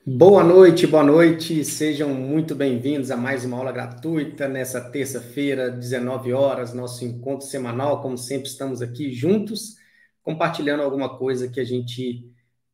Boa noite, sejam muito bem-vindos a mais uma aula gratuita nessa terça-feira, 19 horas, nosso encontro semanal. Como sempre, estamos aqui juntos, compartilhando alguma coisa que a gente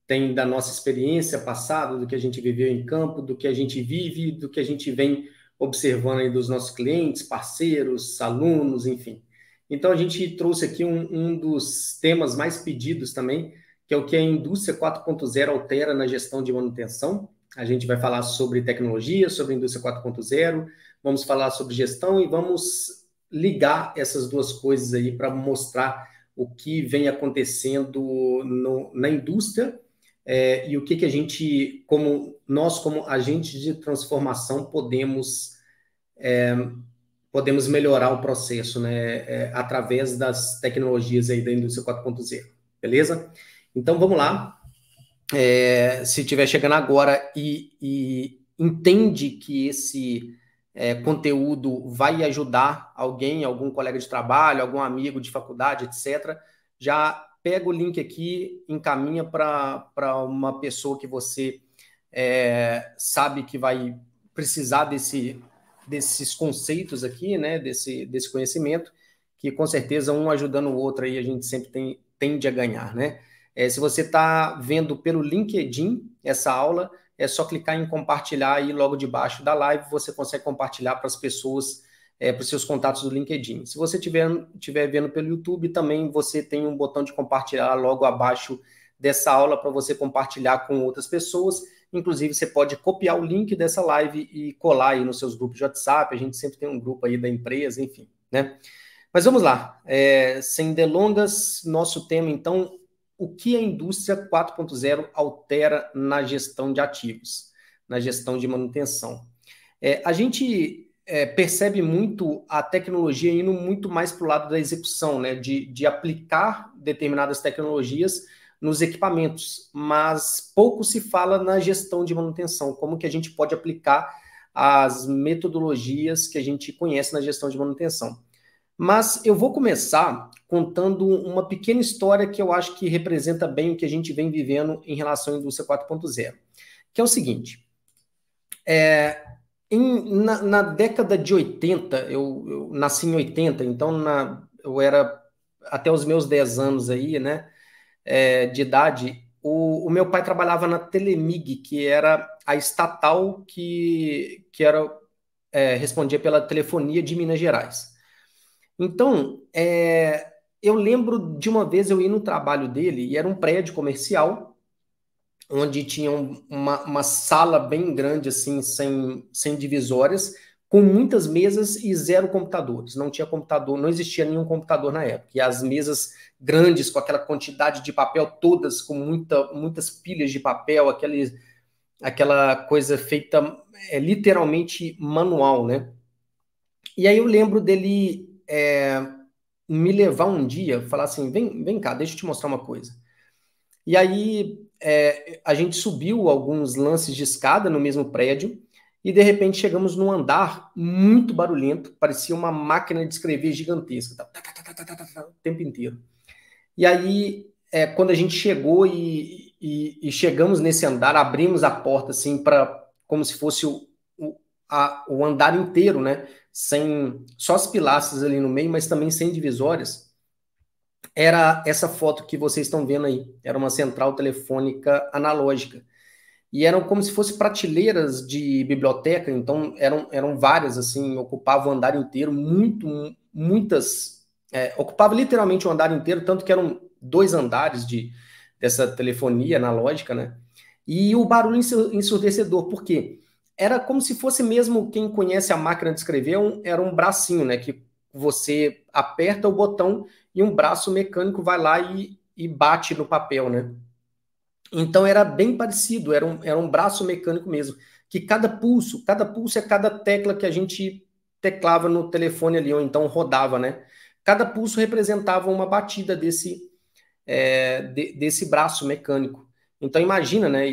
tem da nossa experiência passada, do que a gente viveu em campo, do que a gente vive, do que a gente vem observando aí dos nossos clientes, parceiros, alunos, enfim. Então, a gente trouxe aqui um dos temas mais pedidos também, que é o que a indústria 4.0 altera na gestão de manutenção. A gente vai falar sobre tecnologia, sobre a indústria 4.0, vamos falar sobre gestão e vamos ligar essas duas coisas aí para mostrar o que vem acontecendo na indústria e o que a gente, como agentes de transformação, podemos melhorar o processo, né, através das tecnologias aí da indústria 4.0, beleza? Então, vamos lá. Se estiver chegando agora e entende que esse conteúdo vai ajudar alguém, algum colega de trabalho, algum amigo de faculdade, etc., já pega o link aqui, encaminha para uma pessoa que você sabe que vai precisar desses conceitos aqui, né, desse conhecimento, que com certeza um ajudando o outro aí a gente sempre tende a ganhar, né? Se você está vendo pelo LinkedIn essa aula, é só clicar em compartilhar aí logo debaixo da live, você consegue compartilhar para as pessoas, para os seus contatos do LinkedIn. Se você estiver vendo pelo YouTube, também você tem um botão de compartilhar logo abaixo dessa aula para você compartilhar com outras pessoas. Inclusive, você pode copiar o link dessa live e colar aí nos seus grupos de WhatsApp, a gente sempre tem um grupo aí da empresa, enfim, né? Mas vamos lá, sem delongas, nosso tema, então, o que a indústria 4.0 altera na gestão de ativos, na gestão de manutenção. A gente percebe muito a tecnologia indo muito mais para o lado da execução, né, de aplicar determinadas tecnologias nos equipamentos, mas pouco se fala na gestão de manutenção, como que a gente pode aplicar as metodologias que a gente conhece na gestão de manutenção. Mas eu vou começar contando uma pequena história que eu acho que representa bem o que a gente vem vivendo em relação à indústria 4.0, que é o seguinte. Na década de 80, eu nasci em 80, então eu era até os meus 10 anos aí, né, de idade, o meu pai trabalhava na Telemig, que era a estatal que respondia pela telefonia de Minas Gerais. Então, eu lembro de uma vez eu ir no trabalho dele, e era um prédio comercial, onde tinha uma sala bem grande, assim, sem divisórias, com muitas mesas e zero computadores. Não tinha computador, não existia nenhum computador na época. E as mesas grandes, com aquela quantidade de papel, todas com muitas pilhas de papel, aquela coisa feita literalmente manual, né? E aí eu lembro dele me levar um dia, falar assim, vem cá, deixa eu te mostrar uma coisa. E aí a gente subiu alguns lances de escada no mesmo prédio e de repente chegamos num andar muito barulhento, parecia uma máquina de escrever gigantesca, o tempo inteiro. E aí quando a gente chegou e chegamos nesse andar, abrimos a porta assim como se fosse o andar inteiro, né? Sem só as pilastras ali no meio, mas também sem divisórias. Era essa foto que vocês estão vendo aí. Era uma central telefônica analógica. E eram como se fossem prateleiras de biblioteca, então eram várias, assim, ocupavam o andar inteiro, muitas. Ocupava literalmente o andar inteiro, tanto que eram 2 andares dessa telefonia analógica, né? E o barulho ensurdecedor, por quê? Era como se fosse mesmo, quem conhece a máquina de escrever, era um bracinho, né? Que você aperta o botão e um braço mecânico vai lá e bate no papel, né? Então era bem parecido, era um braço mecânico mesmo, que cada pulso é cada tecla que a gente teclava no telefone ali, ou então rodava, né? Cada pulso representava uma batida desse braço mecânico. Então imagina, né?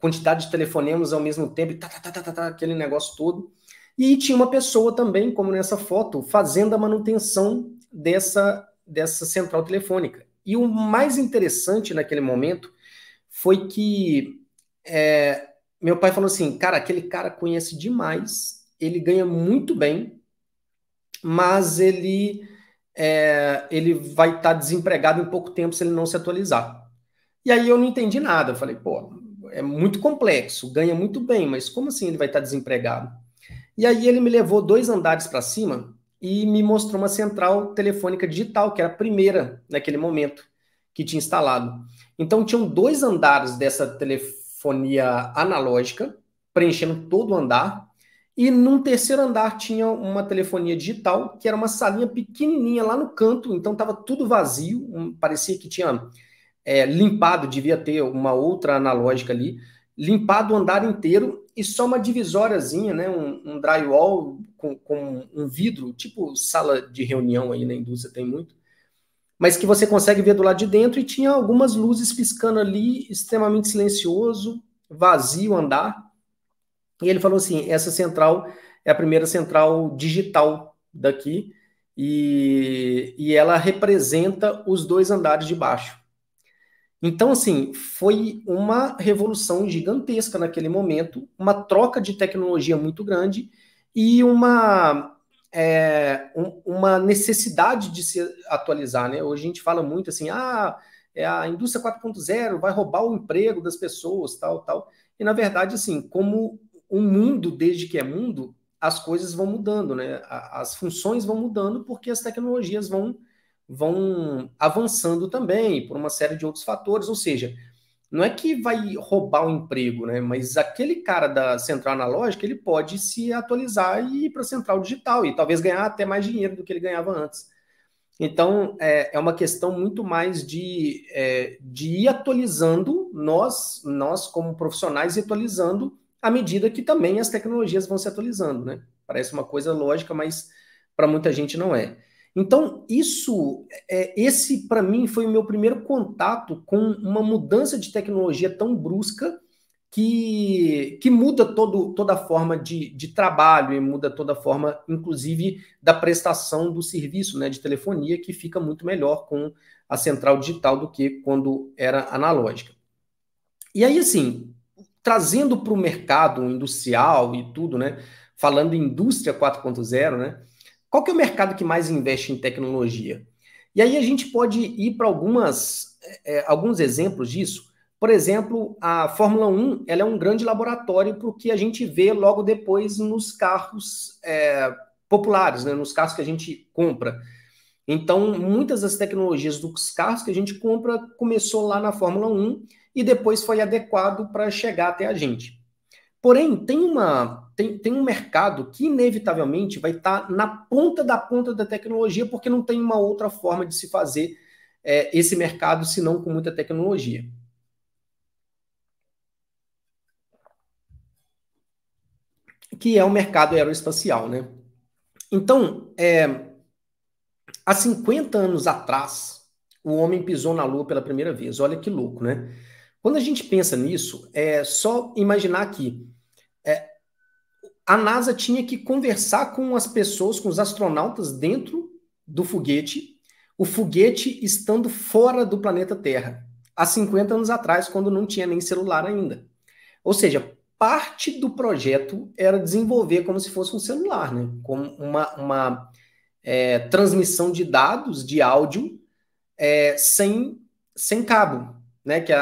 Quantidade de telefonemas ao mesmo tempo, aquele negócio todo. E tinha uma pessoa também, como nessa foto, fazendo a manutenção dessa central telefônica. E o mais interessante naquele momento foi que meu pai falou assim, cara, aquele cara conhece demais, ele ganha muito bem, mas ele vai estar desempregado em pouco tempo se ele não se atualizar. E aí eu não entendi nada. Eu falei, pô, é muito complexo, ganha muito bem, mas como assim ele vai estar desempregado? E aí ele me levou 2 andares para cima e me mostrou uma central telefônica digital, que era a primeira naquele momento que tinha instalado. Então tinham 2 andares dessa telefonia analógica, preenchendo todo o andar, e num terceiro andar tinha uma telefonia digital, que era uma salinha pequenininha lá no canto, então estava tudo vazio, parecia que tinha limpado, devia ter uma outra analógica ali, limpado o andar inteiro e só uma divisóriazinha, né, um drywall com um vidro, tipo sala de reunião aí na indústria tem muito, mas que você consegue ver do lado de dentro e tinha algumas luzes piscando ali, extremamente silencioso, vazio o andar. E ele falou assim, essa central é a primeira central digital daqui e ela representa os 2 andares de baixo. Então, assim, foi uma revolução gigantesca naquele momento, uma troca de tecnologia muito grande e uma necessidade de se atualizar, né? Hoje a gente fala muito assim, a indústria 4.0 vai roubar o emprego das pessoas, tal, tal. E, na verdade, assim, como o mundo, desde que é mundo, as coisas vão mudando, né? As funções vão mudando porque as tecnologias vão avançando também por uma série de outros fatores, ou seja, não é que vai roubar o emprego, né? Mas aquele cara da central analógica, ele pode se atualizar e ir para a central digital e talvez ganhar até mais dinheiro do que ele ganhava antes. Então, é uma questão muito mais de ir atualizando, nós como profissionais, ir atualizando à medida que também as tecnologias vão se atualizando, né? Parece uma coisa lógica, mas para muita gente não é. Então, esse para mim foi o meu primeiro contato com uma mudança de tecnologia tão brusca que muda toda a forma de trabalho e muda toda a forma, inclusive, da prestação do serviço, né, de telefonia, que fica muito melhor com a central digital do que quando era analógica. E aí, assim, trazendo para o mercado industrial e tudo, né, falando em indústria 4.0, né, qual que é o mercado que mais investe em tecnologia? E aí a gente pode ir para alguns exemplos disso. Por exemplo, a Fórmula 1 ela é um grande laboratório para o que a gente vê logo depois nos carros populares, né, nos carros que a gente compra. Então, muitas das tecnologias dos carros que a gente compra começou lá na Fórmula 1 e depois foi adequado para chegar até a gente. Porém, tem um mercado que inevitavelmente vai estar na ponta da tecnologia, porque não tem uma outra forma de se fazer esse mercado, senão com muita tecnologia. Que é o mercado aeroespacial, né? Então, há 50 anos atrás, o homem pisou na Lua pela primeira vez. Olha que louco, né? Quando a gente pensa nisso, é só imaginar que a NASA tinha que conversar com as pessoas, com os astronautas dentro do foguete, o foguete estando fora do planeta Terra, há 50 anos atrás, quando não tinha nem celular ainda. Ou seja, parte do projeto era desenvolver como se fosse um celular, né? Como uma transmissão de dados, de áudio, sem cabo, né? Que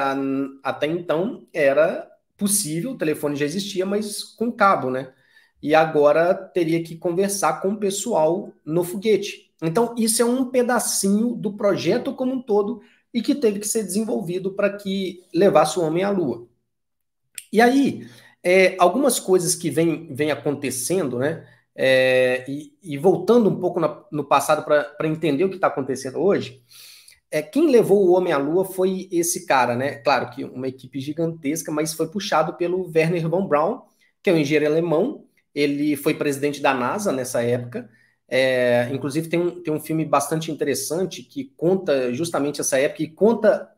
até então era possível, o telefone já existia, mas com cabo, né? E agora teria que conversar com o pessoal no foguete. Então, isso é um pedacinho do projeto como um todo e que teve que ser desenvolvido para que levasse o homem à Lua. E aí, algumas coisas que vem acontecendo, né? E voltando um pouco no passado para entender o que está acontecendo hoje, quem levou o homem à Lua foi esse cara, né? Claro que uma equipe gigantesca, mas foi puxado pelo Wernher von Braun, que é um engenheiro alemão. Ele foi presidente da NASA nessa época. Inclusive, tem um filme bastante interessante que conta justamente essa época e conta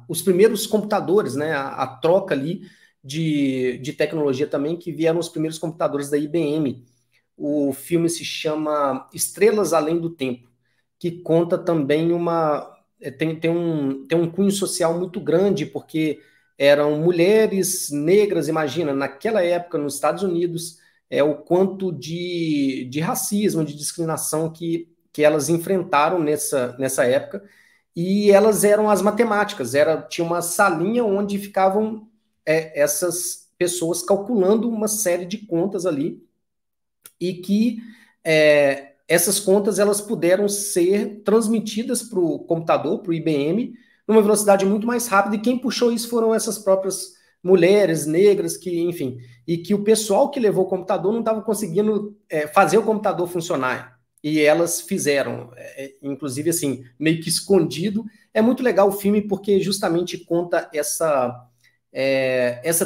os primeiros computadores, né? A troca ali de tecnologia também, que vieram os primeiros computadores da IBM. O filme se chama Estrelas Além do Tempo, que conta também tem um cunho social muito grande, porque eram mulheres negras, imagina, naquela época nos Estados Unidos, o quanto de racismo, de discriminação que elas enfrentaram nessa época, e elas eram as matemáticas, tinha uma salinha onde ficavam essas pessoas calculando uma série de contas ali, e que essas contas elas puderam ser transmitidas para o computador, para o IBM, numa velocidade muito mais rápida, e quem puxou isso foram essas próprias mulheres negras, que, enfim, e que o pessoal que levou o computador não estava conseguindo fazer o computador funcionar, e elas fizeram, inclusive assim, meio que escondido. É muito legal o filme porque justamente conta essa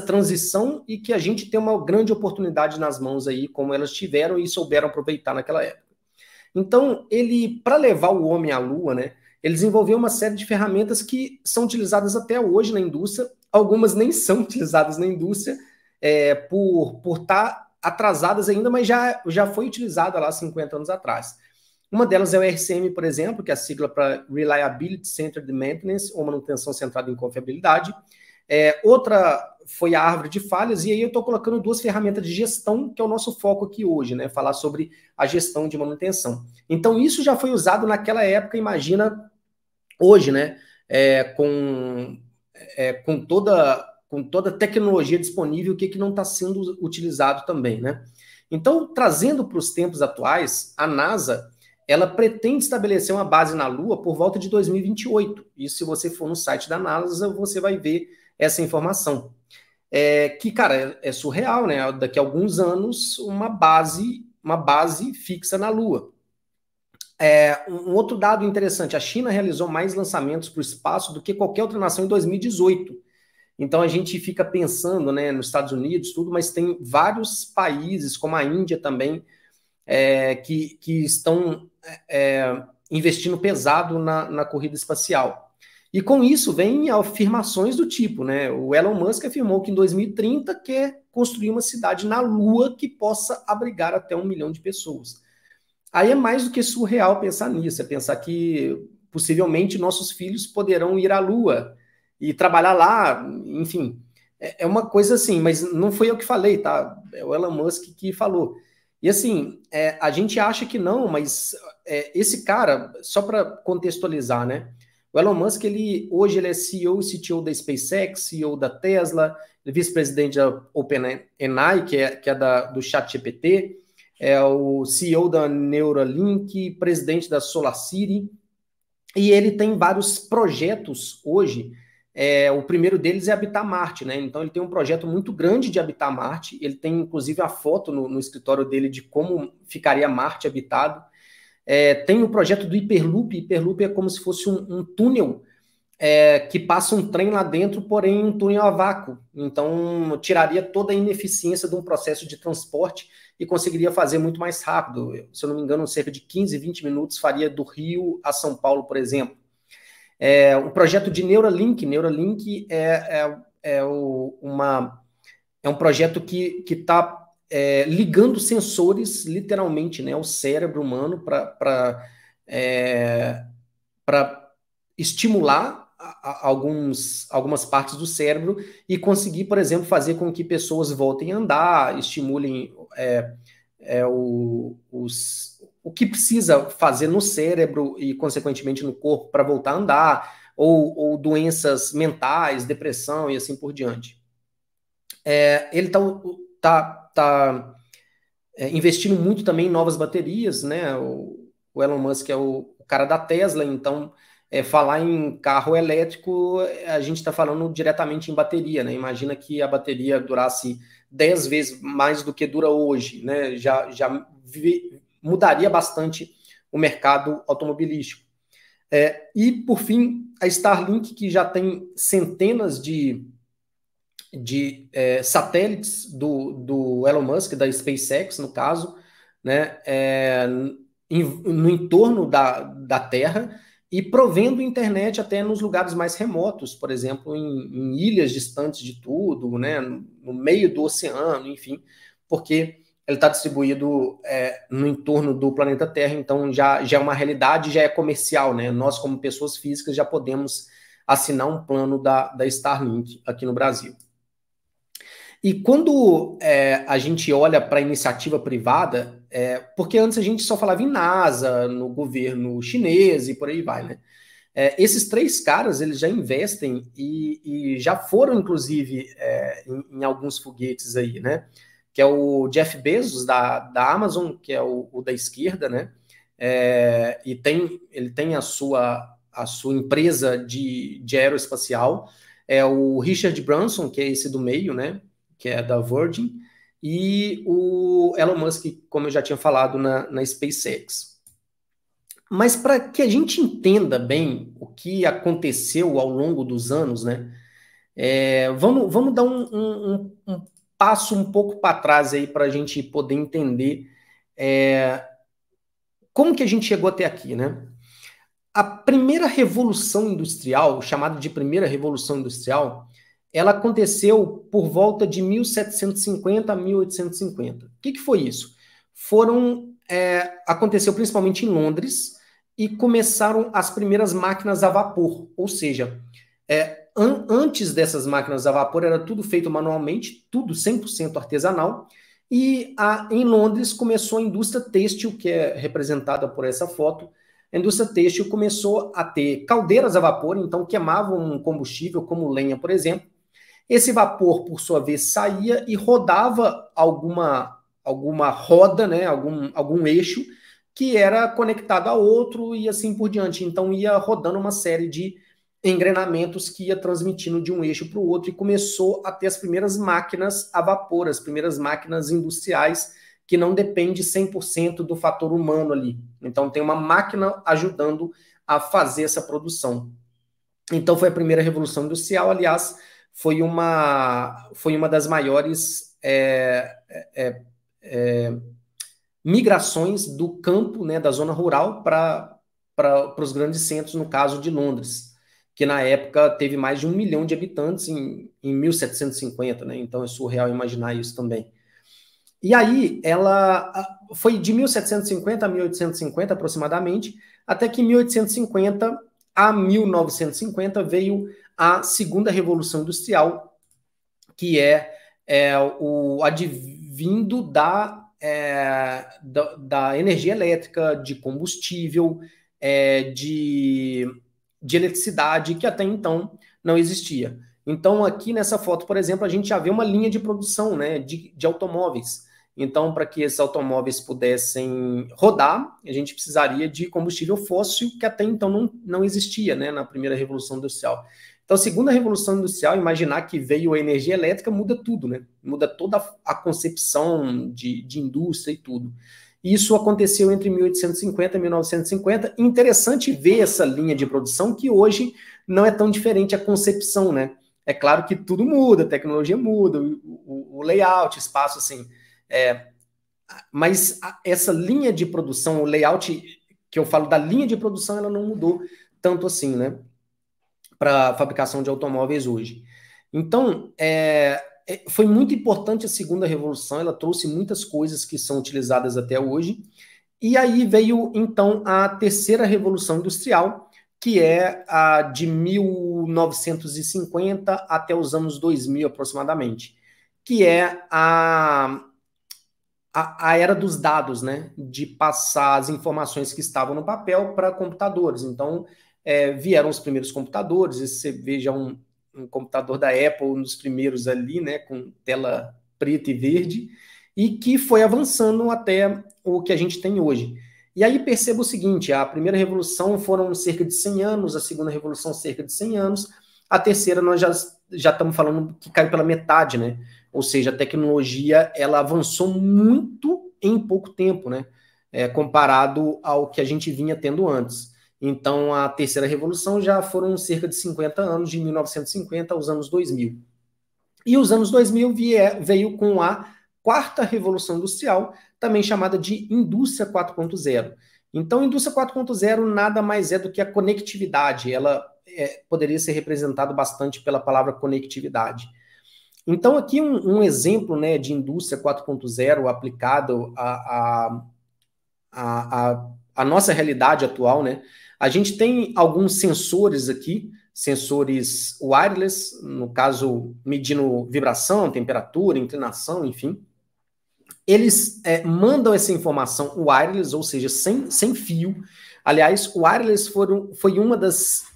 transição, e que a gente tem uma grande oportunidade nas mãos aí, como elas tiveram e souberam aproveitar naquela época. Então, ele, para levar o homem à Lua, né, ele desenvolveu uma série de ferramentas que são utilizadas até hoje na indústria. Algumas nem são utilizadas na indústria por estar atrasadas ainda, mas já foi utilizada lá 50 anos atrás. Uma delas é o RCM, por exemplo, que é a sigla para Reliability Centered Maintenance, ou manutenção centrada em confiabilidade. Outra foi a árvore de falhas, e aí eu estou colocando duas ferramentas de gestão, que é o nosso foco aqui hoje, né? Falar sobre a gestão de manutenção. Então, isso já foi usado naquela época, imagina hoje, né? Com toda a tecnologia disponível, o que não está sendo utilizado também, né? Então, trazendo para os tempos atuais, a NASA ela pretende estabelecer uma base na Lua por volta de 2028. Isso, se você for no site da NASA, você vai ver essa informação. Que, cara, é surreal, né? Daqui a alguns anos, uma base fixa na Lua. Um outro dado interessante, a China realizou mais lançamentos para o espaço do que qualquer outra nação em 2018. Então a gente fica pensando, né, nos Estados Unidos, tudo, mas tem vários países, como a Índia também, que estão investindo pesado na corrida espacial. E com isso vem afirmações do tipo, né? O Elon Musk afirmou que em 2030 quer construir uma cidade na Lua que possa abrigar até 1 milhão de pessoas. Aí é mais do que surreal pensar nisso, é pensar que possivelmente nossos filhos poderão ir à Lua e trabalhar lá, enfim. É uma coisa assim, mas não foi eu que falei, tá? É o Elon Musk que falou. E assim, a gente acha que não, mas esse cara, só para contextualizar, né? O Elon Musk, hoje ele é CEO e CTO da SpaceX, CEO da Tesla, vice-presidente da OpenAI, que é do ChatGPT, é o CEO da Neuralink, presidente da SolarCity, e ele tem vários projetos hoje. O primeiro deles é habitar Marte, né? Então ele tem um projeto muito grande de habitar Marte. Ele tem inclusive a foto no escritório dele de como ficaria Marte habitado. Tem o projeto do Hyperloop. Hyperloop é como se fosse um túnel que passa um trem lá dentro, porém um túnel a vácuo. Então tiraria toda a ineficiência de um processo de transporte e conseguiria fazer muito mais rápido. Se eu não me engano, cerca de 15, 20 minutos faria do Rio a São Paulo, por exemplo. O projeto de Neuralink. Neuralink é um projeto que está ligando sensores, literalmente, né, ao cérebro humano para estimular algumas partes do cérebro e conseguir, por exemplo, fazer com que pessoas voltem a andar, estimulem o que precisa fazer no cérebro e, consequentemente, no corpo para voltar a andar, ou doenças mentais, depressão e assim por diante. Ele está investindo muito também em novas baterias, né? O Elon Musk é o cara da Tesla, então falar em carro elétrico, a gente está falando diretamente em bateria, né? Imagina que a bateria durasse 10 vezes mais do que dura hoje, né? Já mudaria bastante o mercado automobilístico. E, por fim, a Starlink, que já tem centenas de satélites do Elon Musk, da SpaceX, no caso, né, no entorno da Terra, e provendo internet até nos lugares mais remotos, por exemplo, em ilhas distantes de tudo, né, no meio do oceano, enfim, porque ele está distribuído no entorno do planeta Terra, então já é uma realidade, já é comercial, né? Nós, como pessoas físicas, já podemos assinar um plano da Starlink aqui no Brasil. E quando a gente olha para a iniciativa privada, porque antes a gente só falava em NASA, no governo chinês e por aí vai, né? Esses três caras, eles já investem e já foram, inclusive, em alguns foguetes aí, né? Que é o Jeff Bezos, da Amazon, que é o da esquerda, né? E ele tem a sua empresa de aeroespacial, o Richard Branson, que é esse do meio, né? Que é da Virgin, e o Elon Musk, como eu já tinha falado, na SpaceX. Mas para que a gente entenda bem o que aconteceu ao longo dos anos, né? Vamos dar um passo um pouco para trás aí para a gente poder entender como que a gente chegou até aqui, né? A primeira revolução industrial, chamada de primeira revolução industrial, ela aconteceu por volta de 1750 a 1850. O que foi isso? Aconteceu principalmente em Londres e começaram as primeiras máquinas a vapor, ou seja, antes dessas máquinas a vapor era tudo feito manualmente, tudo 100% artesanal, e em Londres começou a indústria têxtil, que é representada por essa foto. A indústria têxtil começou a ter caldeiras a vapor, então queimavam um combustível como lenha, por exemplo. Esse vapor, por sua vez, saía e rodava alguma roda, né, algum eixo, que era conectado a outro e assim por diante. Então ia rodando uma série de engrenamentos que ia transmitindo de um eixo para o outro e começou a ter as primeiras máquinas a vapor, as primeiras máquinas industriais que não depende 100% do fator humano ali. Então tem uma máquina ajudando a fazer essa produção. Então foi a primeira revolução industrial, aliás, foi uma das maiores migrações do campo, né, da zona rural para os grandes centros, no caso de Londres, que na época teve mais de 1 milhão de habitantes em 1750, né? Então é surreal imaginar isso também. E aí ela foi de 1750 a 1850 aproximadamente, até que em 1850 a 1950 veio a segunda revolução industrial, que o advindo da energia elétrica, de combustível, de eletricidade, que até então não existia. Então, aqui nessa foto, por exemplo, a gente já vê uma linha de produção, né, de automóveis. Então, para que esses automóveis pudessem rodar, a gente precisaria de combustível fóssil, que até então não existia, né, na primeira Revolução Industrial. Então, a segunda Revolução Industrial, imaginar que veio a energia elétrica, muda tudo, né? Muda toda a concepção de indústria e tudo. Isso aconteceu entre 1850 e 1950. Interessante ver essa linha de produção, que hoje não é tão diferente a concepção, né? É claro que tudo muda, a tecnologia muda, o layout, espaço, assim. Mas essa linha de produção, o layout que eu falo da linha de produção, ela não mudou tanto assim, né? Para a fabricação de automóveis hoje. Então, foi muito importante a segunda revolução, ela trouxe muitas coisas que são utilizadas até hoje, e aí veio, então, a terceira revolução industrial, que é a de 1950 até os anos 2000, aproximadamente, que é a era dos dados, né? De passar as informações que estavam no papel para computadores. Então, vieram os primeiros computadores, e você veja um computador da Apple, um dos primeiros ali, né? Com tela preta e verde, e que foi avançando até o que a gente tem hoje. E aí perceba o seguinte, a primeira revolução foram cerca de 100 anos, a segunda revolução cerca de 100 anos, a terceira nós já estamos falando que caiu pela metade, né? Ou seja, a tecnologia ela avançou muito em pouco tempo, né? Comparado ao que a gente vinha tendo antes. Então, a terceira revolução já foram cerca de 50 anos, de 1950 aos anos 2000. E os anos 2000 veio com a quarta revolução industrial, também chamada de indústria 4.0. Então, indústria 4.0 nada mais é do que a conectividade. Ela poderia ser representada bastante pela palavra conectividade. Então, aqui um exemplo, né, de indústria 4.0 aplicado à nossa realidade atual, né? A gente tem alguns sensores aqui, sensores wireless, no caso, medindo vibração, temperatura, inclinação, enfim. Eles mandam essa informação wireless, ou seja, sem fio. Aliás, o wireless foi uma das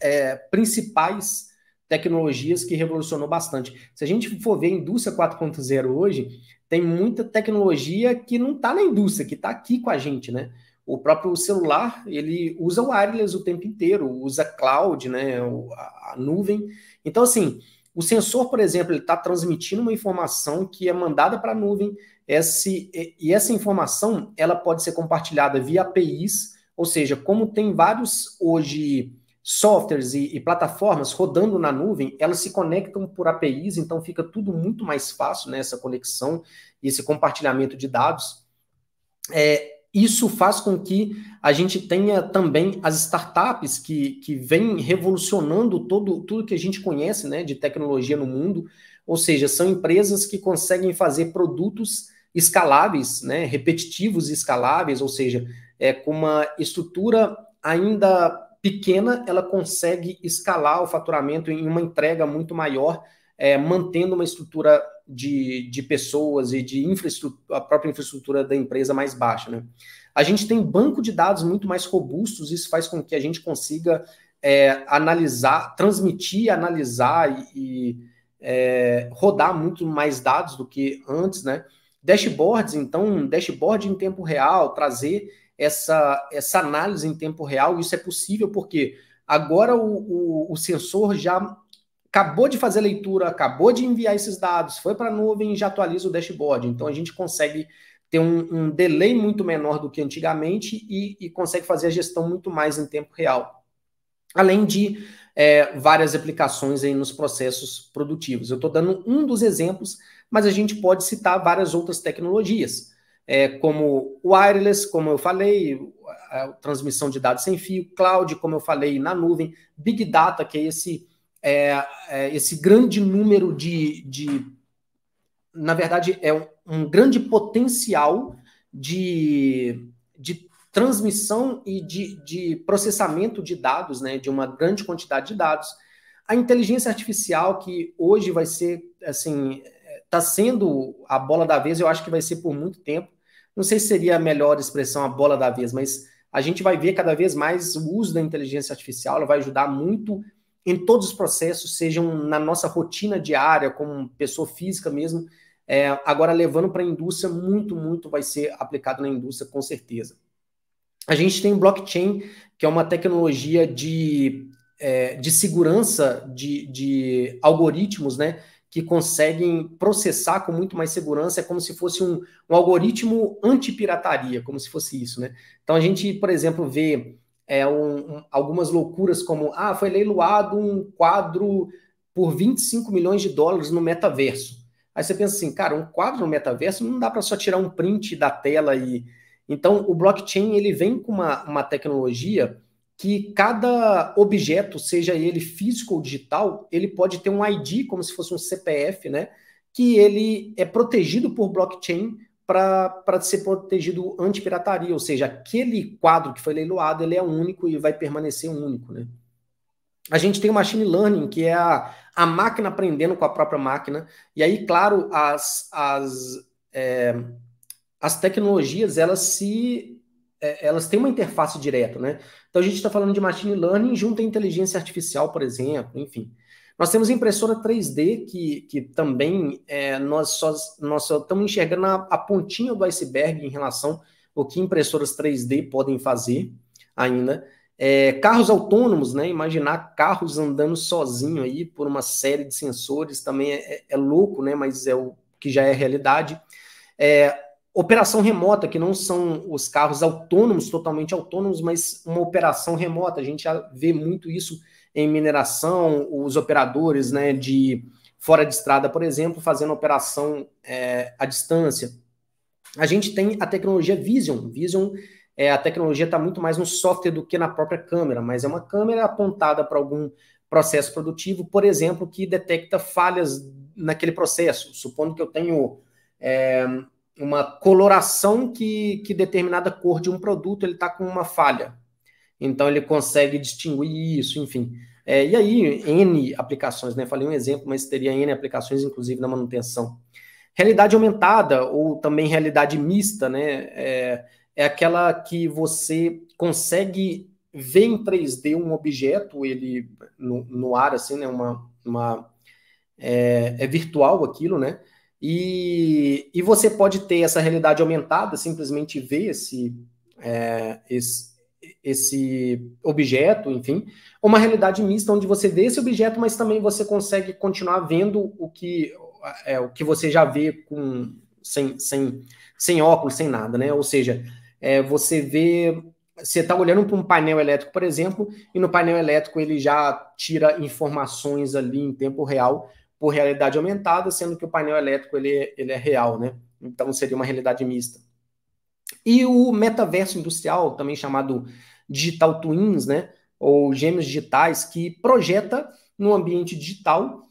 principais tecnologias que revolucionou bastante. Se a gente for ver a indústria 4.0 hoje, tem muita tecnologia que não está na indústria, que está aqui com a gente, né? O próprio celular, ele usa wireless o tempo inteiro, usa cloud, né? A nuvem. Então, assim, o sensor, por exemplo, ele está transmitindo uma informação que é mandada para a nuvem, e essa informação ela pode ser compartilhada via APIs, ou seja, como tem vários hoje softwares e plataformas rodando na nuvem, elas se conectam por APIs, então fica tudo muito mais fácil, né, essa conexão e esse compartilhamento de dados. Isso faz com que a gente tenha também as startups que vêm revolucionando tudo que a gente conhece, né, de tecnologia no mundo, ou seja, são empresas que conseguem fazer produtos escaláveis, né, repetitivos e escaláveis, ou seja, com uma estrutura ainda pequena, ela consegue escalar o faturamento em uma entrega muito maior, mantendo uma estrutura de pessoas e de a própria infraestrutura da empresa mais baixa, né? A gente tem banco de dados muito mais robustos, isso faz com que a gente consiga analisar, transmitir, analisar e rodar muito mais dados do que antes, né? Dashboards, então, dashboard em tempo real, trazer essa análise em tempo real, isso é possível porque agora o sensor já acabou de fazer a leitura, acabou de enviar esses dados, foi para a nuvem e já atualiza o dashboard. Então, a gente consegue ter um delay muito menor do que antigamente e consegue fazer a gestão muito mais em tempo real. Além de várias aplicações aí nos processos produtivos. Eu estou dando um dos exemplos, mas a gente pode citar várias outras tecnologias, como wireless, como eu falei, a transmissão de dados sem fio, cloud, como eu falei, na nuvem, big data, que é esse grande número na verdade, é um grande potencial de transmissão e de processamento de dados, né, de uma grande quantidade de dados. A inteligência artificial, que hoje vai ser, assim, está sendo a bola da vez, eu acho que vai ser por muito tempo. Não sei se seria a melhor expressão, a bola da vez, mas a gente vai ver cada vez mais o uso da inteligência artificial, ela vai ajudar muito em todos os processos, sejam na nossa rotina diária, como pessoa física mesmo, agora levando para a indústria, muito vai ser aplicado na indústria, com certeza. A gente tem blockchain, que é uma tecnologia de segurança de algoritmos, né, que conseguem processar com muito mais segurança, é como se fosse um algoritmo anti-pirataria, como se fosse isso, né? Então a gente, por exemplo, vê algumas loucuras como, foi leiloado um quadro por 25 milhões de dólares no metaverso. Aí você pensa assim, cara, um quadro no metaverso não dá para só tirar um print da tela e... Então, o blockchain, ele vem com uma tecnologia que cada objeto, seja ele físico ou digital, ele pode ter um ID, como se fosse um CPF, né? Que ele é protegido por blockchain para ser protegido anti-pirataria, ou seja, aquele quadro que foi leiloado, ele é único e vai permanecer único, né? A gente tem o machine learning, que é a máquina aprendendo com a própria máquina, e aí, claro, as tecnologias, elas têm uma interface direta, né? Então a gente está falando de machine learning junto à inteligência artificial, por exemplo, enfim. Nós temos impressora 3D que também nós só estamos enxergando a pontinha do iceberg em relação ao que impressoras 3D podem fazer ainda. Carros autônomos, né? Imaginar carros andando sozinho aí por uma série de sensores também é louco, né? Mas é o que já é realidade. Operação remota, que não são os carros autônomos, totalmente autônomos, mas uma operação remota. A gente já vê muito isso em mineração, os operadores, né, de fora de estrada, por exemplo, fazendo operação à distância. A gente tem a tecnologia Vision. Vision, a tecnologia está muito mais no software do que na própria câmera, mas é uma câmera apontada para algum processo produtivo, por exemplo, que detecta falhas naquele processo. Supondo que eu tenho uma coloração que determinada cor de um produto ele está com uma falha. Então ele consegue distinguir isso, enfim. E aí, N aplicações, né? Falei um exemplo, mas teria N aplicações, inclusive na manutenção. Realidade aumentada, ou também realidade mista, né? É aquela que você consegue ver em 3D um objeto, ele no ar, assim, né? É virtual aquilo, né? E você pode ter essa realidade aumentada, simplesmente ver esse objeto, enfim, ou uma realidade mista onde você vê esse objeto, mas também você consegue continuar vendo o que você já vê sem óculos, sem nada, né? Ou seja, você está olhando para um painel elétrico, por exemplo, e no painel elétrico ele já tira informações ali em tempo real por realidade aumentada, sendo que o painel elétrico ele é real, né? Então seria uma realidade mista. E o metaverso industrial, também chamado digital twins, né? Ou gêmeos digitais, que projeta no ambiente digital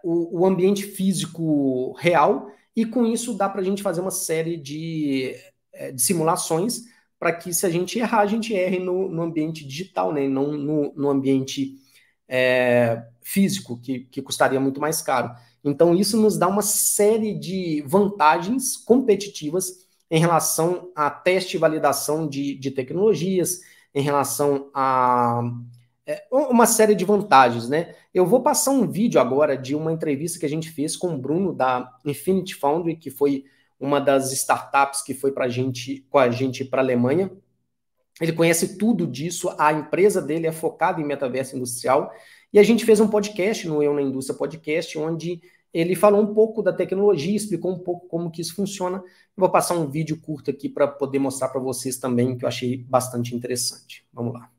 o ambiente físico real, e com isso dá para a gente fazer uma série de simulações para que, se a gente errar, a gente erre no ambiente digital, né? Não no ambiente físico, que custaria muito mais caro. Então, isso nos dá uma série de vantagens competitivas em relação a teste e validação de tecnologias, em relação a uma série de vantagens, né? Eu vou passar um vídeo agora de uma entrevista que a gente fez com o Bruno da Infinity Foundry, que foi uma das startups que foi com a gente para a Alemanha. Ele conhece tudo disso, a empresa dele é focada em metaverso industrial, e a gente fez um podcast no Eu na Indústria Podcast, onde ele falou um pouco da tecnologia, explicou um pouco como que isso funciona. Eu vou passar um vídeo curto aqui para poder mostrar para vocês também, que eu achei bastante interessante. Vamos lá.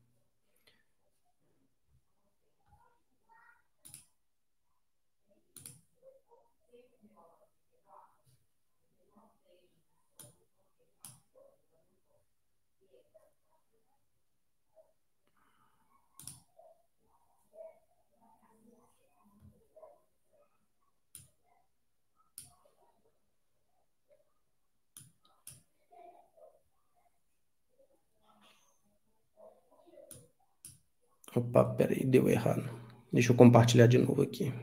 Opa, peraí, deu errado. Deixa eu compartilhar de novo aqui.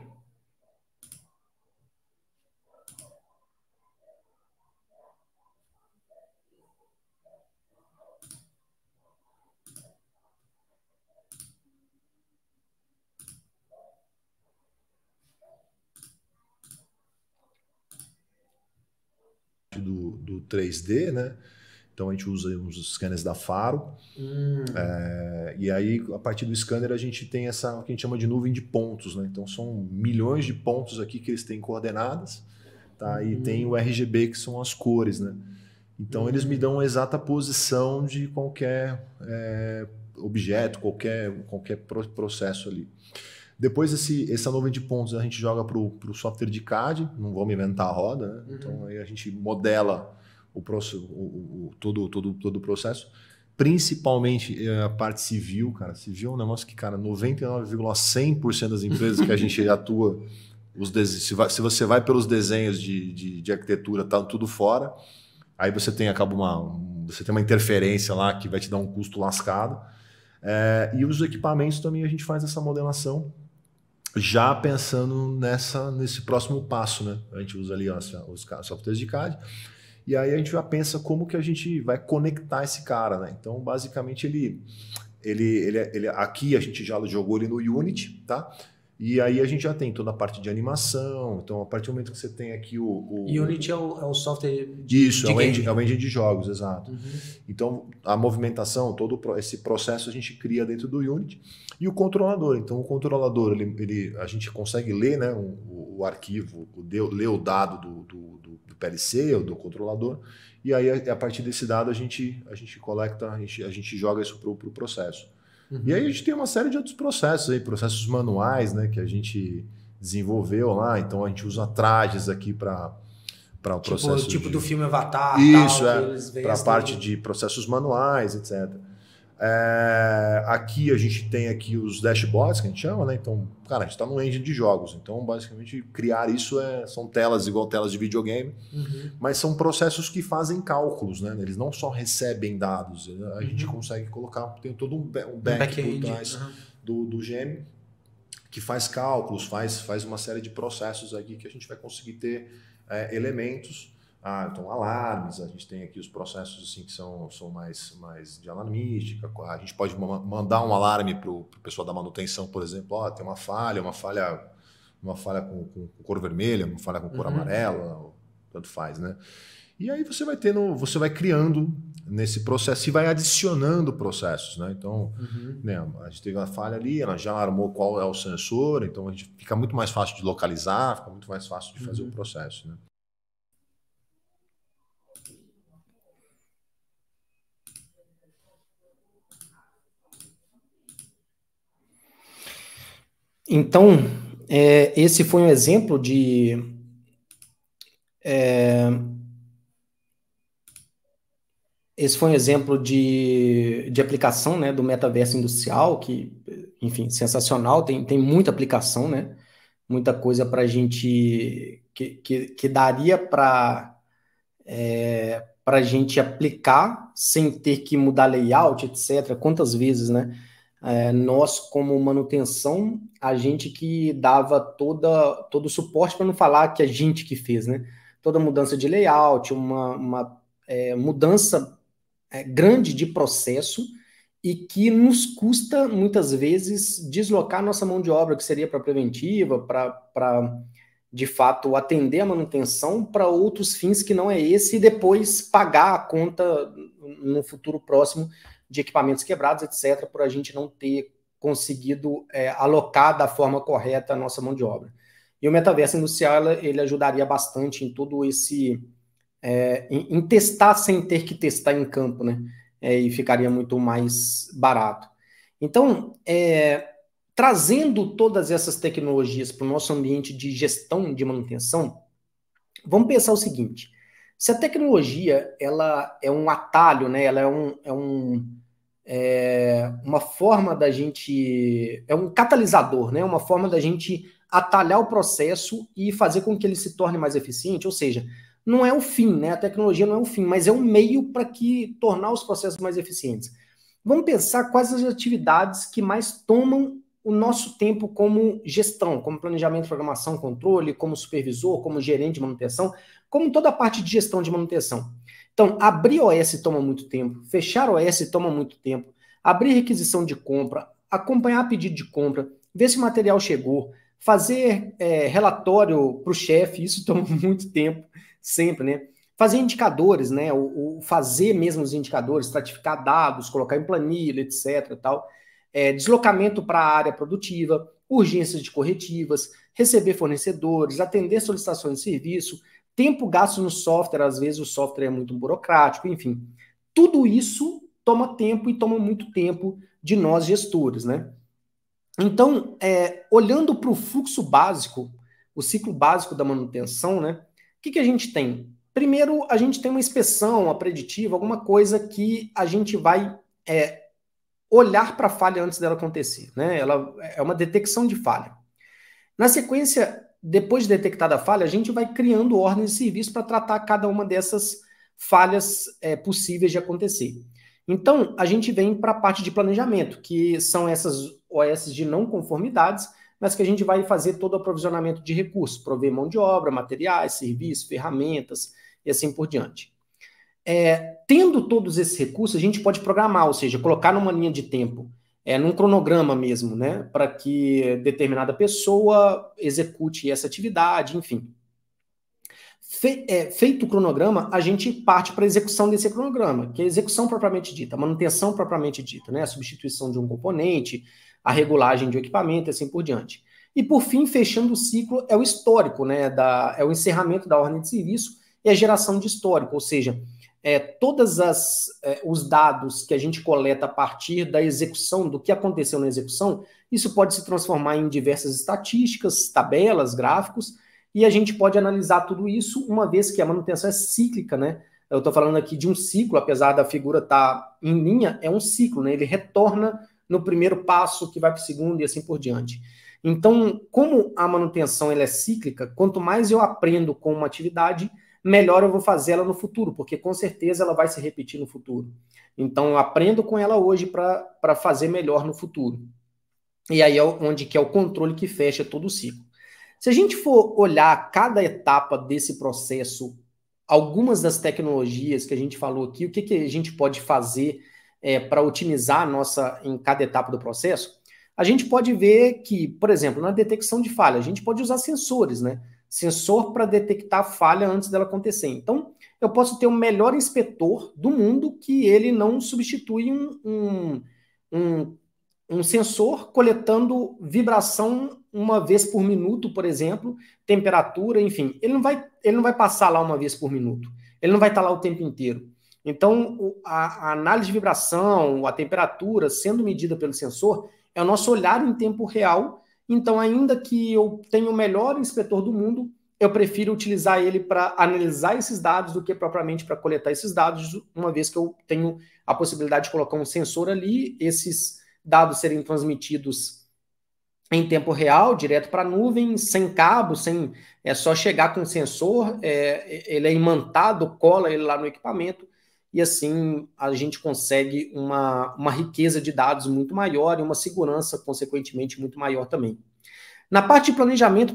Do 3D, né? Então a gente usa uns scanners da Faro. E aí, a partir do scanner, a gente tem essa o que a gente chama de nuvem de pontos, né? Então são milhões de pontos aqui que eles têm coordenadas, tá? E tem o RGB, que são as cores, né? Então eles me dão a exata posição de qualquer objeto, qualquer processo ali. Depois essa nuvem de pontos a gente joga para o software de CAD, não vamos inventar a roda, né? Então aí a gente modela todo o processo, principalmente a parte civil, cara. Civil é um negócio que, cara, 99,100% das empresas que a gente atua, se você vai pelos desenhos de arquitetura, tá tudo fora. Aí você tem uma interferência lá que vai te dar um custo lascado. E os equipamentos também a gente faz essa modelação já pensando nesse próximo passo, né? A gente usa ali os softwares de CAD, e aí a gente já pensa como que a gente vai conectar esse cara, né? Então, basicamente, ele aqui a gente já jogou ele no Unity, tá? E aí a gente já tem toda a parte de animação. Então, a partir do momento que você tem aqui Unity é o software de game. É o engine de jogos, exato. Então, a movimentação, todo esse processo a gente cria dentro do Unity. E o controlador. Então, o controlador, a gente consegue ler, né, o arquivo, ler o dado do PLC ou do controlador. E aí, a partir desse dado, a gente coleta, a gente joga isso para o processo. E aí a gente tem uma série de outros processos aí, processos manuais, né, que a gente desenvolveu lá. Então a gente usa trajes aqui para o processo. Tipo do filme Avatar. Isso, para a parte de processos manuais, etc. Aqui a gente tem aqui os dashboards, que a gente chama, né? Então, cara, a gente está no engine de jogos. Então, basicamente, criar isso são telas igual telas de videogame, mas são processos que fazem cálculos, né? Eles não só recebem dados, a gente consegue colocar, tem todo um back por trás do gene, que faz cálculos, faz uma série de processos aqui que a gente vai conseguir ter elementos. Então, alarmes, a gente tem aqui os processos assim, que são mais de alarmística. A gente pode mandar um alarme para o pessoal da manutenção, por exemplo, tem uma falha com cor vermelha, uma falha com cor amarela, tanto faz, né? E aí você vai criando nesse processo e vai adicionando processos, né? Então, né, a gente teve uma falha ali, ela já alarmou qual é o sensor, então a gente fica muito mais fácil de localizar, fica muito mais fácil de fazer o processo, né? Então, esse foi um exemplo de aplicação, né, do metaverso industrial, que, enfim, sensacional, tem muita aplicação, né? Muita coisa para a gente que daria para a gente aplicar sem ter que mudar layout, etc. Quantas vezes, né? Nós, como manutenção, a gente que dava todo o suporte, para não falar que a gente que fez, né? Toda mudança de layout, uma mudança grande de processo e que nos custa, muitas vezes, deslocar nossa mão de obra, que seria para preventiva, para, de fato, atender a manutenção para outros fins que não é esse, e depois pagar a conta no futuro próximo de equipamentos quebrados, etc., por a gente não ter conseguido alocar da forma correta a nossa mão de obra. E o metaverso industrial, ele ajudaria bastante em todo esse... em testar sem ter que testar em campo, né? E ficaria muito mais barato. Então, trazendo todas essas tecnologias para o nosso ambiente de gestão de manutenção, vamos pensar o seguinte: se a tecnologia ela é um atalho, né? Ela uma forma da gente... é um catalisador, né? Uma forma da gente atalhar o processo e fazer com que ele se torne mais eficiente, ou seja, não é o fim, né? A tecnologia não é o fim, mas é um meio para tornar os processos mais eficientes. Vamos pensar quais as atividades que mais tomam o nosso tempo como gestão, como planejamento, programação, controle, como supervisor, como gerente de manutenção, como toda a parte de gestão de manutenção. Então, abrir OS toma muito tempo, fechar OS toma muito tempo, abrir requisição de compra, acompanhar pedido de compra, ver se o material chegou, fazer relatório para o chefe, isso toma muito tempo, sempre, né? Fazer indicadores, né? Fazer mesmo os indicadores, estratificar dados, colocar em planilha, etc. Tal. Deslocamento para a área produtiva, urgências de corretivas, receber fornecedores, atender solicitações de serviço, tempo gasto no software, às vezes o software é muito burocrático, enfim. Tudo isso toma tempo e toma muito tempo de nós gestores, né? Então, olhando para o fluxo básico, o ciclo básico da manutenção, né? O que a gente tem? Primeiro, a gente tem uma inspeção, uma preditiva, alguma coisa que a gente vai olhar para a falha antes dela acontecer, né? Ela é uma detecção de falha. Na sequência, depois de detectada a falha, a gente vai criando ordens de serviço para tratar cada uma dessas falhas possíveis de acontecer. Então, a gente vem para a parte de planejamento, que são essas OS de não conformidades, mas que a gente vai fazer todo o aprovisionamento de recursos, prover mão de obra, materiais, serviços, ferramentas e assim por diante. Tendo todos esses recursos, a gente pode programar, ou seja, colocar numa linha de tempo, num cronograma mesmo, né, para que determinada pessoa execute essa atividade, enfim. Feito o cronograma, a gente parte para a execução desse cronograma, que é a execução propriamente dita, a manutenção propriamente dita, né, a substituição de um componente, a regulagem de um equipamento e assim por diante. E, por fim, fechando o ciclo, é o histórico, né, é o encerramento da ordem de serviço e a geração de histórico, ou seja, todos os dados que a gente coleta a partir da execução, do que aconteceu na execução, isso pode se transformar em diversas estatísticas, tabelas, gráficos, e a gente pode analisar tudo isso, uma vez que a manutenção é cíclica, né? Eu estou falando aqui de um ciclo, apesar da figura estar em linha, é um ciclo, né? Ele retorna no primeiro passo, que vai para o segundo e assim por diante. Então, como a manutenção ela é cíclica, quanto mais eu aprendo com uma atividade, melhor eu vou fazer ela no futuro, porque com certeza ela vai se repetir no futuro. Então, eu aprendo com ela hoje para fazer melhor no futuro. E aí é onde que é o controle que fecha todo o ciclo. Se a gente for olhar cada etapa desse processo, algumas das tecnologias que a gente falou aqui, o que, que a gente pode fazer para otimizar em cada etapa do processo, a gente pode ver que, por exemplo, na detecção de falha, a gente pode usar sensores, né? Sensor para detectar falha antes dela acontecer. Então, eu posso ter o melhor inspetor do mundo que ele não substitui um sensor coletando vibração uma vez por minuto, por exemplo, temperatura, enfim. Ele não vai passar lá uma vez por minuto. Ele não vai estar lá o tempo inteiro. Então, a análise de vibração, a temperatura, sendo medida pelo sensor, é o nosso olhar em tempo real. Então, ainda que eu tenha o melhor inspetor do mundo, eu prefiro utilizar ele para analisar esses dados do que propriamente para coletar esses dados, uma vez que eu tenho a possibilidade de colocar um sensor ali, esses dados serem transmitidos em tempo real, direto para a nuvem, sem cabo, é só chegar com o sensor, ele é imantado, cola ele lá no equipamento, e assim a gente consegue uma riqueza de dados muito maior e uma segurança, consequentemente, muito maior também. Na parte de planejamento,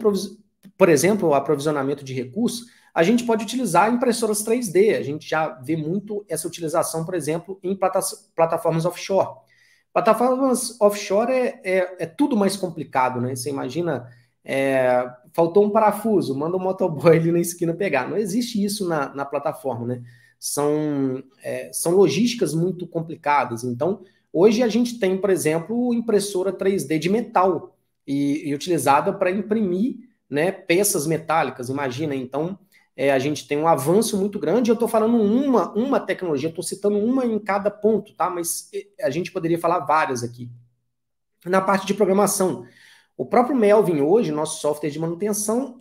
por exemplo, o aprovisionamento de recursos, a gente pode utilizar impressoras 3D, a gente já vê muito essa utilização, por exemplo, em plataformas offshore. Plataformas offshore é tudo mais complicado, né? Você imagina, faltou um parafuso, manda um motoboy ali na esquina pegar. Não existe isso na plataforma, né? São logísticas muito complicadas. Então, hoje a gente tem, por exemplo, impressora 3D de metal e utilizada para imprimir, né, peças metálicas. Imagina, então, a gente tem um avanço muito grande. Eu estou falando uma tecnologia, estou citando uma em cada ponto, tá? Mas a gente poderia falar várias aqui. Na parte de programação, o próprio Melvin hoje, nosso software de manutenção,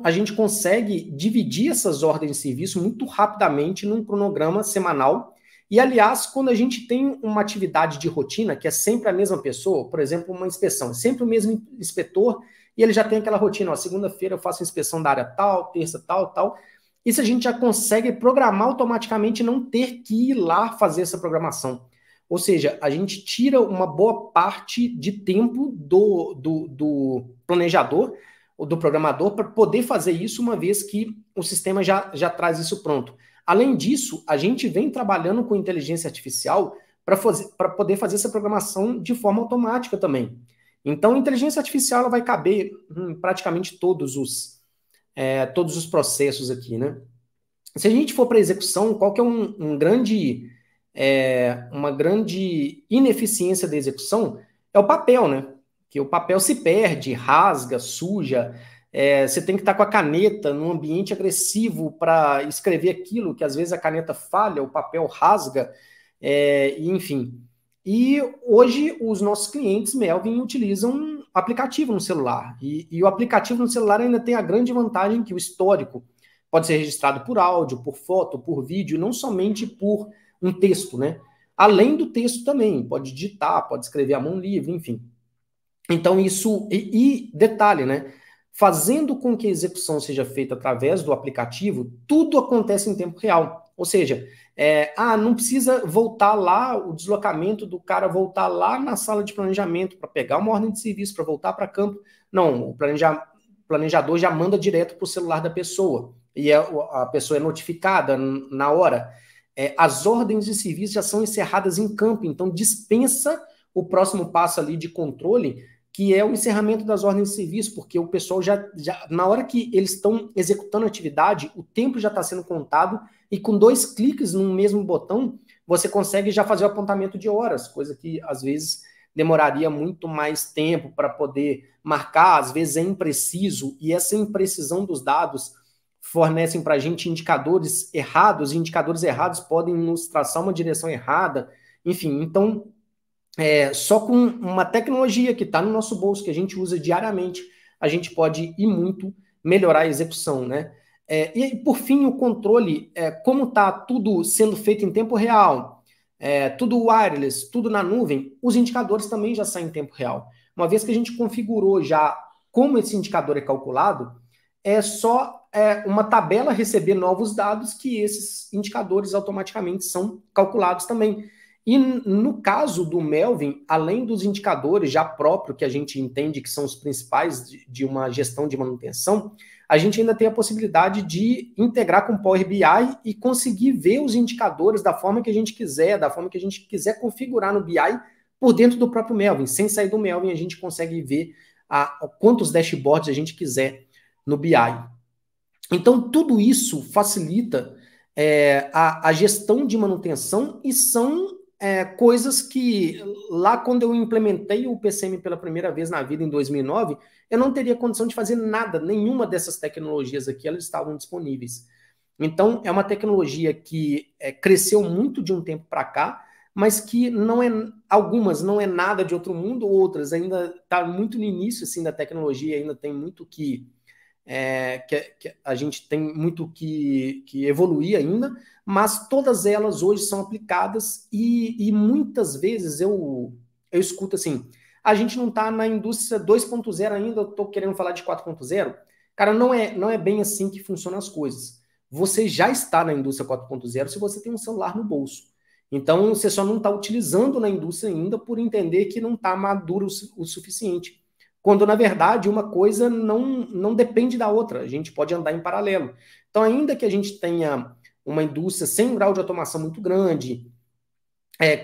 a gente consegue dividir essas ordens de serviço muito rapidamente num cronograma semanal. E, aliás, quando a gente tem uma atividade de rotina, que é sempre a mesma pessoa, por exemplo, uma inspeção, é sempre o mesmo inspetor, e ele já tem aquela rotina, ó, segunda-feira eu faço a inspeção da área tal, terça tal, tal. Isso a gente já consegue programar automaticamente e não ter que ir lá fazer essa programação. Ou seja, a gente tira uma boa parte de tempo do planejador, ou do programador, para poder fazer isso, uma vez que o sistema já traz isso pronto. Além disso, a gente vem trabalhando com inteligência artificial para poder fazer essa programação de forma automática também. Então, a inteligência artificial ela vai caber em praticamente todos os processos aqui, né? Se a gente for para a execução, qual que é uma grande ineficiência da execução? É o papel, né? Que o papel se perde, rasga, suja. Você tem que estar com a caneta num ambiente agressivo para escrever aquilo, que às vezes a caneta falha, o papel rasga, enfim. E hoje os nossos clientes Melvin utilizam aplicativo no celular. E o aplicativo no celular ainda tem a grande vantagem que o histórico pode ser registrado por áudio, por foto, por vídeo, não somente por um texto, né? Além do texto também, pode digitar, pode escrever à mão livre, enfim. Então isso, detalhe, né? Fazendo com que a execução seja feita através do aplicativo, tudo acontece em tempo real. Ou seja, não precisa voltar lá, o deslocamento do cara voltar lá na sala de planejamento para pegar uma ordem de serviço, para voltar para campo. Não, o planejador já manda direto para o celular da pessoa. E a pessoa é notificada na hora. As ordens de serviço já são encerradas em campo, então dispensa o próximo passo ali de controle, que é o encerramento das ordens de serviço, porque o pessoal já na hora que eles estão executando a atividade, o tempo já está sendo contado, e com 2 cliques no mesmo botão, você consegue já fazer o apontamento de horas, coisa que às vezes demoraria muito mais tempo para poder marcar, às vezes é impreciso, e essa imprecisão dos dados fornecem para a gente indicadores errados, e indicadores errados podem nos traçar uma direção errada, enfim, então só com uma tecnologia que está no nosso bolso, que a gente usa diariamente, a gente pode muito melhorar a execução, né? E por fim, o controle, como está tudo sendo feito em tempo real, tudo wireless, tudo na nuvem, os indicadores também já saem em tempo real. Uma vez que a gente configurou já como esse indicador é calculado, é só uma tabela receber novos dados que esses indicadores automaticamente são calculados também. E no caso do Melvin, além dos indicadores já próprios que a gente entende que são os principais de uma gestão de manutenção, a gente ainda tem a possibilidade de integrar com o Power BI e conseguir ver os indicadores da forma que a gente quiser, da forma que a gente quiser configurar no BI por dentro do próprio Melvin. Sem sair do Melvin, a gente consegue ver quantos dashboards a gente quiser no BI. Então, tudo isso facilita a gestão de manutenção e são coisas que lá quando eu implementei o PCM pela primeira vez na vida em 2009, eu não teria condição de fazer nada, nenhuma dessas tecnologias aqui, elas estavam disponíveis. Então, é uma tecnologia que cresceu muito de um tempo para cá, mas que algumas não é nada de outro mundo, outras ainda está muito no início assim, da tecnologia, ainda tem muito que a gente tem muito que evoluir ainda, mas todas elas hoje são aplicadas e muitas vezes eu escuto assim, a gente não está na indústria 2.0 ainda, eu estou querendo falar de 4.0. Cara, não é bem assim que funcionam as coisas. Você já está na indústria 4.0 se você tem um celular no bolso. Então, você só não está utilizando na indústria ainda por entender que não está maduro o suficiente. Quando, na verdade, uma coisa não depende da outra. A gente pode andar em paralelo. Então, ainda que a gente tenha uma indústria sem um grau de automação muito grande,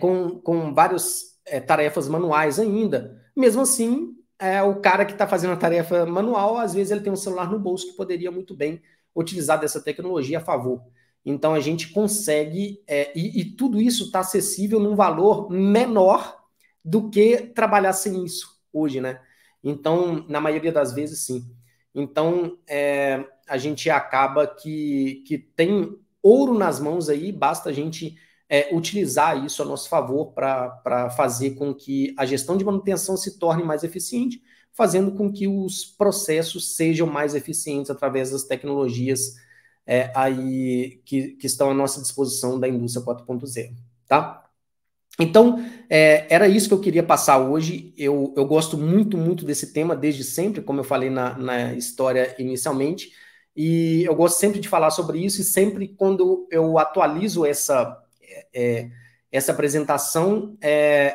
com várias tarefas manuais ainda, mesmo assim, o cara que está fazendo a tarefa manual, às vezes ele tem um celular no bolso que poderia muito bem utilizar dessa tecnologia a favor. Então, a gente consegue, e tudo isso está acessível num valor menor do que trabalhar sem isso hoje, né? Então, na maioria das vezes, sim. Então, a gente acaba que tem ouro nas mãos aí, basta a gente utilizar isso a nosso favor para fazer com que a gestão de manutenção se torne mais eficiente, fazendo com que os processos sejam mais eficientes através das tecnologias aí que estão à nossa disposição da indústria 4.0, tá? Então, era isso que eu queria passar hoje. Eu gosto muito, muito desse tema desde sempre, como eu falei na história inicialmente, e eu gosto sempre de falar sobre isso, e sempre quando eu atualizo essa apresentação,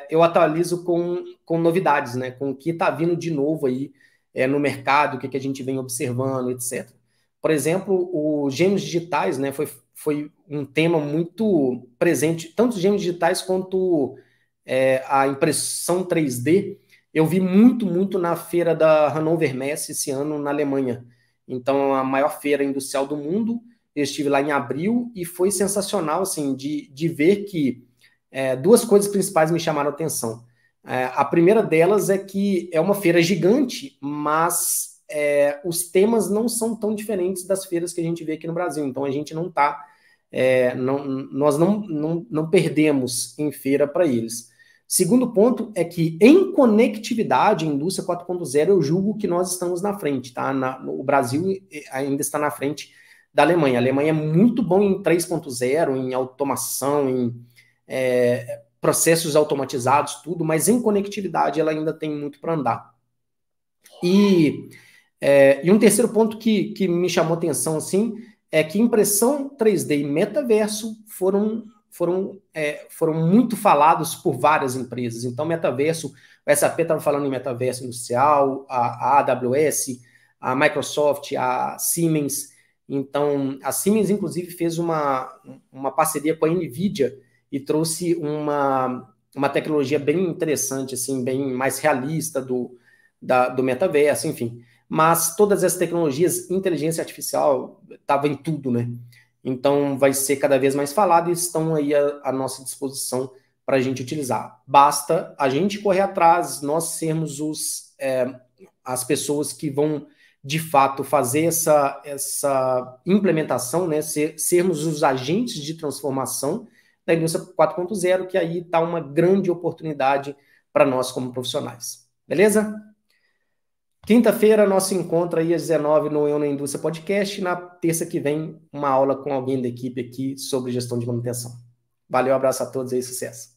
eu atualizo com novidades, né? Com o que está vindo de novo aí no mercado, o que a gente vem observando, etc. Por exemplo, os gêmeos digitais, né? Foi um tema muito presente, tanto os gêmeos digitais quanto a impressão 3D. Eu vi muito, muito na feira da Hannover Messe esse ano na Alemanha. Então, a maior feira industrial do mundo. Eu estive lá em abril e foi sensacional, assim, de ver que duas coisas principais me chamaram a atenção. A primeira delas é que é uma feira gigante, mas os temas não são tão diferentes das feiras que a gente vê aqui no Brasil. Então, a gente não está... nós não perdemos em feira para eles. Segundo ponto é que em conectividade, indústria 4.0, eu julgo que nós estamos na frente, tá? O Brasil ainda está na frente da Alemanha. A Alemanha é muito bom em 3.0, em automação, em processos automatizados, tudo, mas em conectividade ela ainda tem muito para andar. E um terceiro ponto que me chamou a atenção, assim, é que impressão 3D e metaverso foram muito falados por várias empresas. Então, metaverso, o SAP estava falando em metaverso industrial, a AWS, a Microsoft, a Siemens. Então, a Siemens, inclusive, fez uma parceria com a NVIDIA e trouxe uma tecnologia bem interessante, assim, bem mais realista do metaverso, enfim. Mas todas essas tecnologias, inteligência artificial, estava em tudo, né? Então, vai ser cada vez mais falado e estão aí à nossa disposição para a gente utilizar. Basta a gente correr atrás, nós sermos as pessoas que vão, de fato, fazer essa implementação, né? Sermos os agentes de transformação da indústria 4.0, que aí está uma grande oportunidade para nós como profissionais. Beleza? Quinta-feira, nosso encontro aí às 19 no Eu na Indústria Podcast. Na terça que vem, uma aula com alguém da equipe aqui sobre gestão de manutenção. Valeu, abraço a todos aí, sucesso.